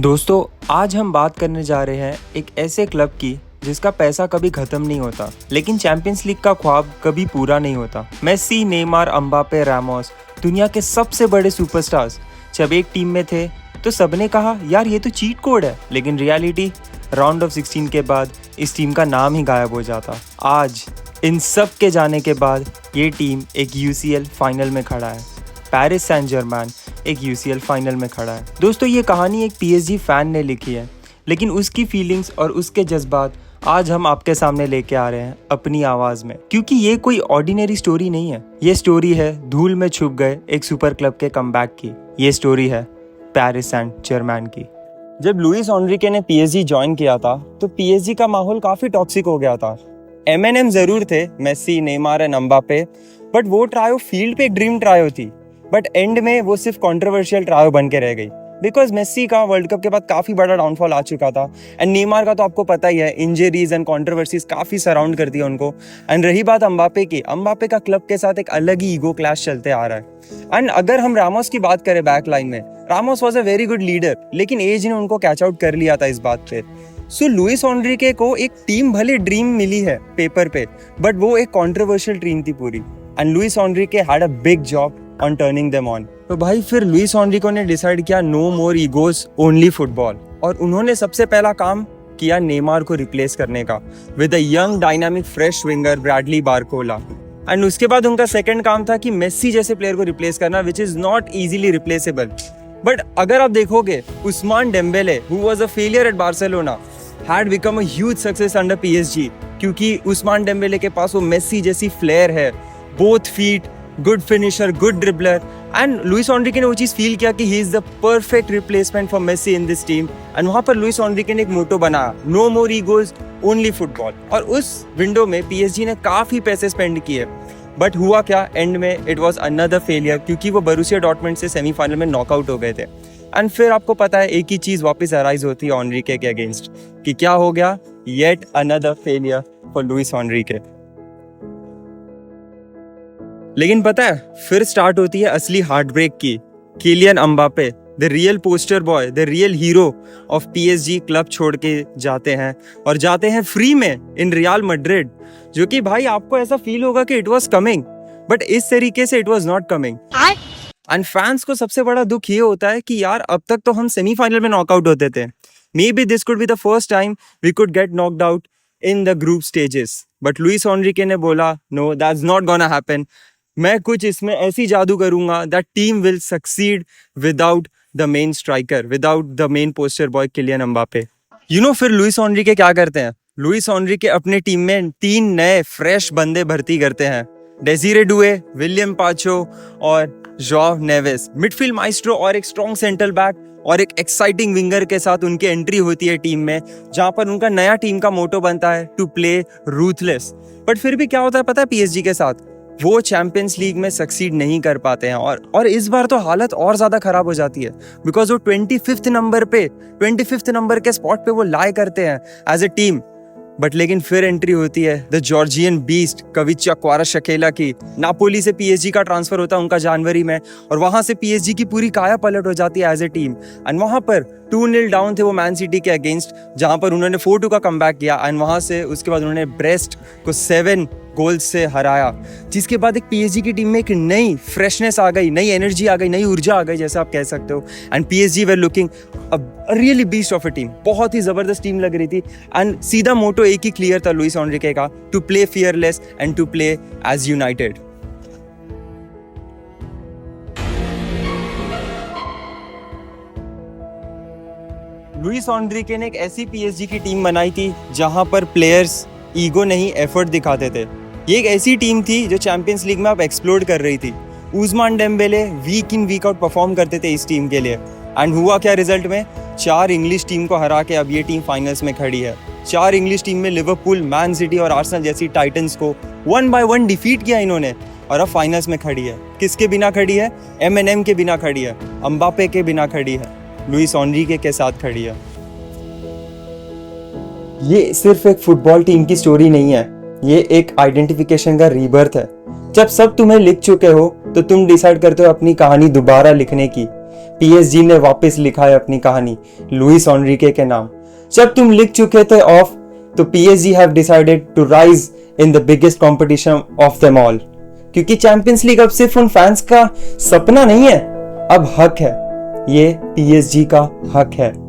दोस्तों, आज हम बात करने जा रहे हैं एक ऐसे क्लब की जिसका पैसा कभी खत्म नहीं होता, लेकिन चैंपियंस लीग का ख्वाब कभी पूरा नहीं होता। मेसी, नेमार, अम्बापे, रामोस, दुनिया के सबसे बड़े सुपरस्टार्स जब एक टीम में थे तो सबने कहा यार ये तो चीट कोड है, लेकिन रियलिटी राउंड ऑफ 16 के बाद इस टीम का नाम ही गायब हो जाता। आज इन सब के जाने के बाद ये टीम एक यूसीएल फाइनल में खड़ा है। पेरिस सैंट जर्मैन एक यूसीएल फाइनल में खड़ा है। दोस्तों, ये कहानी एक पीएसजी फैन ने लिखी है, लेकिन उसकी फीलिंग्स और उसके जज्बात आज हम आपके सामने लेके आ रहे हैं अपनी आवाज में, क्योंकि ये कोई ऑर्डिनरी स्टोरी नहीं है। ये स्टोरी है धूल में छुप गए एक सुपर क्लब के कमबैक की। ये स्टोरी है पेरिस सैंट जर्मैन की। जब लुइस एनरिके ने पीएसजी ज्वाइन किया था तो पीएसजी का माहौल काफी टॉक्सिक हो गया था। एमएनएम जरूर थे, Messi, Neymar and Mbappe, but वो ट्रायो फील्ड पे एक ड्रीम ट्रायो थी, बट एंड में वो सिर्फ कंट्रोवर्शियल ट्रायो बन के रह गई। बिकॉज मेसी का वर्ल्ड कप के बाद काफी बड़ा डाउनफॉल आ चुका था, एंड नेमार का तो आपको पता ही है, इंजरीज एंड कंट्रोवर्सीज काफी सराउंड करती है उनको। एंड रही बात अम्बापे की, अम्बापे का क्लब के साथ एक अलग ही ईगो क्लैश चलते आ रहा है। एंड अगर हम रामोस की बात करें बैक लाइन में, Ramos was a very good leader, लेकिन एज ने उनको कैच आउट कर लिया था इस बात पे। सो लुइस एनरिके को एक टीम भले ड्रीम मिली है पेपर पे, बट वो एक कंट्रोवर्शियल टीम थी पूरी, and Luis Enrique had a big job on turning them on. तो भाई फिर लुइस एनरिके ने डिसाइड किया नो मोर ईगोस, ओनली फुटबॉल, और उन्होंने सबसे पहला काम किया नेमार को रिप्लेस करने का with a young dynamic fresh winger Bradley Barcola. And उसके बाद उनका सेकंड काम था कि मेसी जैसे प्लेयर को रिप्लेस करना, which is not easily replaceable. But अगर आप देखोगे, Ousmane Dembele who was a failure eight Barcelona had become a huge success under PSG, क्योंकि उस्मान डेम्बेले के पास वो मेसी जैसी फ्लेयर है, both feet, good finisher, good dribbler, and Louis Enrique ने वो चीज़ फील किया कि he is the perfect replacement for Messi in this team, and वहाँ पर लुइस एनरिके ने एक मोटो बनाया, no more egos, only football। और उस विंडो में PSG ने काफ़ी पैसे स्पेंड किए, बट हुआ क्या, एंड में इट वॉज अनदर फेलियर, क्योंकि वो बोरुसिया डॉर्टमुंड से सेमीफाइनल में नॉकआउट हो गए थे। एंड फिर आपको पता है एक ही चीज वापस अराइज होती है एनरिके के अगेंस्ट, कि क्या हो गया, yet another failure for Luis Enrique. लेकिन पता है फिर स्टार्ट होती है असली हार्ट ब्रेक की। Kylian Mbappe, the real poster boy, the real hero of PSG, club छोड़ के जाते हैं, और जाते हैं फ्री में इन रियल मैड्रिड, जो कि भाई आपको ऐसा फील होगा कि इट वाज कमिंग, बट इस तरीके से it was not coming. And fans को सबसे बड़ा दुख ये होता है कि यार अब तक तो हम सेमीफाइनल में नॉकआउट होते थे, maybe this could be the first time we could get knocked out in the group stages, but Luis Enrique ने बोला no, that's not gonna happen. मैं कुछ इसमें ऐसी जादू करूंगा that team will succeed without the main striker, without the main poster boy Kylian Mbappe. You know फिर लुइस एनरिके क्या करते हैं, लुइस एनरिके अपने टीम में 3 नए फ्रेश बंदे भर्ती करते हैं, डेजिरे डुए, विलियम पाचो और जॉ नेवेस, मिडफील्ड माइस्ट्रो और एक स्ट्रॉन्ग सेंट्रल बैक और एक एक्साइटिंग विंगर के साथ उनकी एंट्री होती है टीम में, जहां पर उनका नया टीम का मोटो बनता है टू प्ले रूथलेस। बट फिर भी क्या होता है पता है, पीएसजी के साथ वो चैंपियंस लीग में सक्सीड नहीं कर पाते हैं, और इस बार तो हालत और ज्यादा खराब हो जाती है, बिकॉज वो 25th नंबर के स्पॉट पे वो लाई करते हैं एज ए टीम। बट लेकिन फिर एंट्री होती है द जॉर्जियन बीस्ट कविचा क्वाराशकेला की। नापोली से पीएसजी का ट्रांसफर होता है उनका जनवरी में, और वहां से पीएसजी की पूरी काया पलट हो जाती है एज ए टीम। एंड वहां पर 2-0 डाउन थे वो मैन सिटी के अगेंस्ट, जहां पर उन्होंने 4-2 का कमबैक किया, एंड वहां से उसके बाद उन्होंने ब्रेस्ट को 7 गोल्स से हराया, जिसके बाद एक पीएसजी की टीम में एक नई फ्रेशनेस आ गई, नई एनर्जी आ गई, नई ऊर्जा आ गई, जैसे आप कह सकते हो। And PSG were looking a really beast of a team, बहुत ही जबरदस्त टीम लग रही थी। एंड सीधा मोटो एक ही क्लियर था लुइस एनरिके का, to play fearless and to play as united. Luis Enrique ने एक ऐसी पीएसजी की टीम बनाई थी जहां पर प्लेयर्स ईगो नहीं एफर्ट दिखाते थे। ये एक ऐसी टीम थी जो चैंपियंस लीग में अब एक्सप्लोर कर रही थी। उस्मान डेम्बेले वीक इन वीक आउट परफॉर्म करते थे इस टीम के लिए, एंड हुआ क्या रिजल्ट में, 4 इंग्लिश टीम को हरा के अब ये टीम फाइनल्स में खड़ी है। 4 इंग्लिश टीम में लिवरपूल, मैन सिटी और आर्सेनल जैसी टाइटन्स को 1 by 1 डिफीट किया इन्होंने, और अब फाइनल्स में खड़ी है। किसके बिना खड़ी है, एमएनएम के बिना खड़ी है, अम्बापे के बिना खड़ी है, लुइस एनरिके के साथ खड़ी है। ये सिर्फ एक फुटबॉल टीम की स्टोरी नहीं है, ये एक आइडेंटिफिकेशन का रीबर्थ है। जब सब तुम्हें लिख चुके हो तो तुम डिसाइड करते हो अपनी कहानी दोबारा लिखने की, पीएसजी ने वापस लिखा है अपनी कहानी लुइस एनरिके के नाम। जब तुम लिख चुके थे ऑफ, तो PSG have decided to rise in the biggest competition of them all. क्योंकि चैंपियंस लीग अब सिर्फ उन फैंस का सपना नहीं है, अब हक है। ये पीएसजी का हक है।